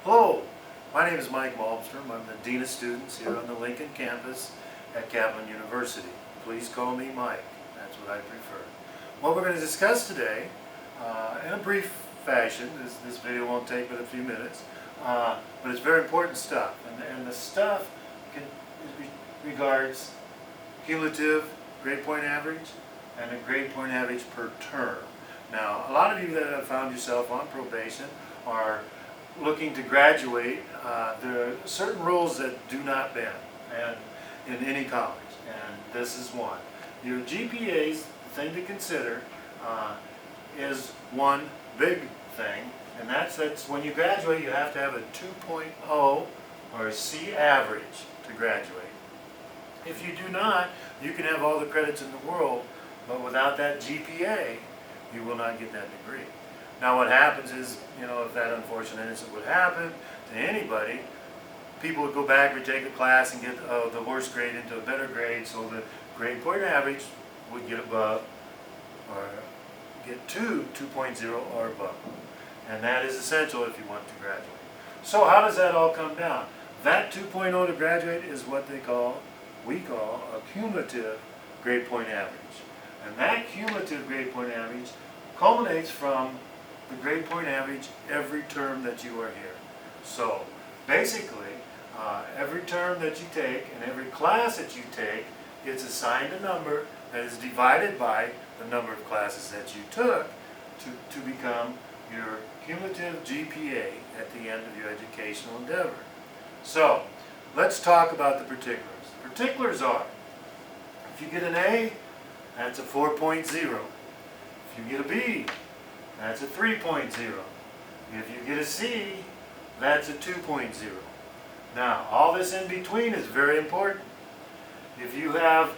Hello, my name is Mike Malmstrom. I'm the Dean of Students here on the Lincoln campus at Kaplan University. Please call me Mike. That's what I prefer. What we're going to discuss today, in a brief fashion, this video won't take but a few minutes, but it's very important stuff. And the stuff regards cumulative grade point average and a grade point average per term. Now, a lot of you that have found yourself on probation are looking to graduate. There are certain rules that do not bend and in any college, and this is one. Your GPAs, the thing to consider, is one big thing, and that's when you graduate you have to have a 2.0 or a C average to graduate. If you do not, you can have all the credits in the world, but without that GPA, you will not get that degree. Now what happens is, if that unfortunate incident would happen to anybody, people would go back, retake a class, and get the worst grade into a better grade, so the grade point average would get above, or get to 2.0 or above. And that is essential if you want to graduate. So how does that all come down? That 2.0 to graduate is what we call a cumulative grade point average. And that cumulative grade point average culminates from the grade point average every term that you are here. So basically, every term that you take and every class that you take gets assigned a number that is divided by the number of classes that you took to become your cumulative GPA at the end of your educational endeavor. So let's talk about the particulars. The particulars are, if you get an A, that's a 4.0. If you get a B, that's a 3.0. If you get a C, that's a 2.0. Now, all this in between is very important. If you have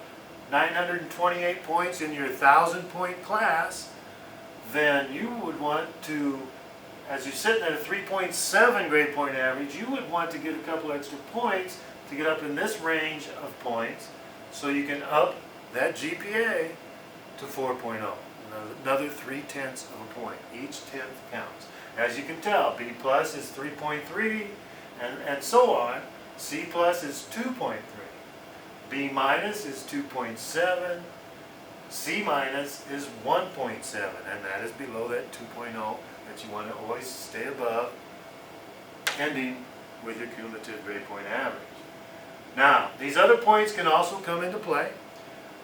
928 points in your 1,000-point class, then you would want to, as you're sitting at a 3.7 grade point average, you would want to get a couple extra points to get up in this range of points so you can up that GPA to 4.0. Another 3/10 of a point. Each tenth counts. As you can tell, B plus is 3.3 and so on. C plus is 2.3. B minus is 2.7. C minus is 1.7, and that is below that 2.0 that you want to always stay above, ending with your cumulative grade point average. Now, these other points can also come into play.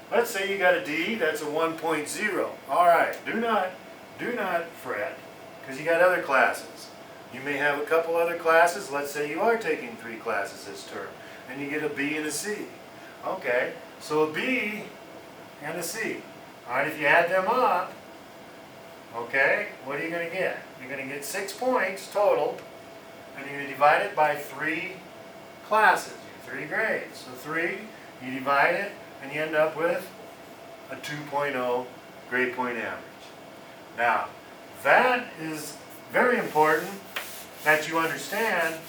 Let's say you got a D, that's a 1.0. All right, do not fret, because you got other classes. You may have a couple other classes. Let's say you are taking 3 classes this term, and you get a B and a C. Okay, so a B and a C. All right, if you add them up, okay, what are you going to get? You're going to get 6 points total, and you're going to divide it by 3 classes, 3 grades. So 3, you divide it, and you end up with a 2.0 grade point average. Now, that is very important that you understand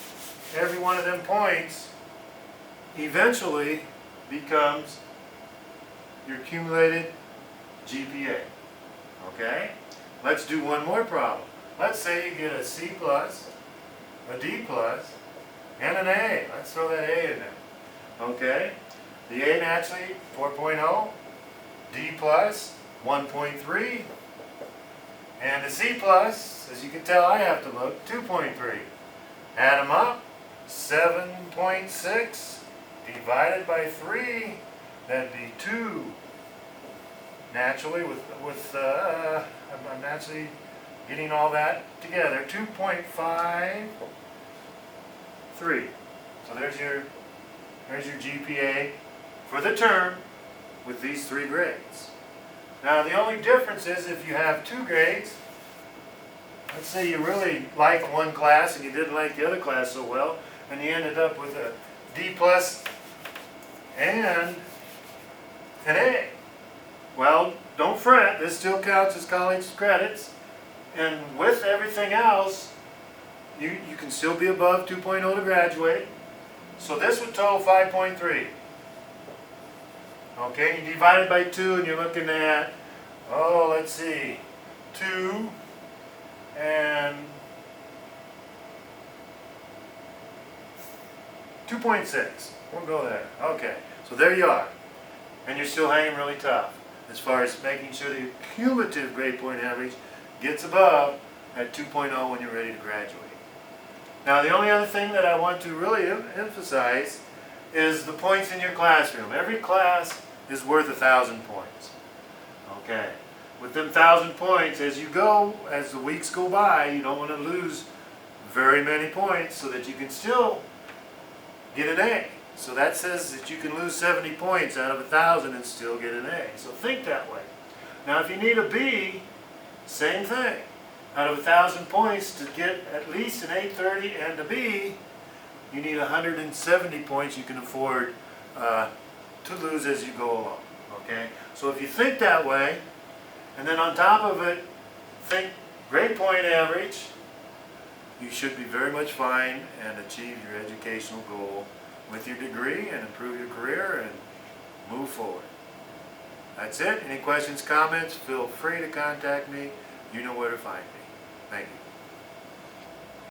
every one of them points eventually becomes your accumulated GPA. Okay? Let's do one more problem. Let's say you get a C plus, a D plus, and an A. Let's throw that A in there. Okay? The A naturally 4.0, D plus 1.3, and the C plus, as you can tell I have to look, 2.3. Add them up, 7.6 divided by 3, that'd be 2. Naturally, I'm naturally getting all that together, 2.53. So there's your GPA for the term with these 3 grades. Now the only difference is if you have 2 grades, let's say you really like one class and you didn't like the other class so well, and you ended up with a D plus and an A. Well, don't fret, this still counts as college credits, and with everything else, you can still be above 2.0 to graduate. So this would total 5.3. Okay, you divide it by 2 and you're looking at, let's see, 2 and 2.6. We'll go there. Okay, so there you are. And you're still hanging really tough as far as making sure that your cumulative grade point average gets above at 2.0 when you're ready to graduate. Now the only other thing that I want to really emphasize is the points in your classroom. Every class is worth 1,000 points. Okay. With them 1,000 points, as you go, as the weeks go by, you don't want to lose very many points so that you can still get an A. So that says that you can lose 70 points out of 1,000 and still get an A. So think that way. Now if you need a B, same thing. Out of 1,000 points to get at least an 830 and a B, you need 170 points you can afford to lose as you go along. Okay? So if you think that way, and then on top of it, think grade point average, you should be very much fine and achieve your educational goal with your degree and improve your career and move forward. That's it. Any questions, comments, feel free to contact me. You know where to find me. Thank you.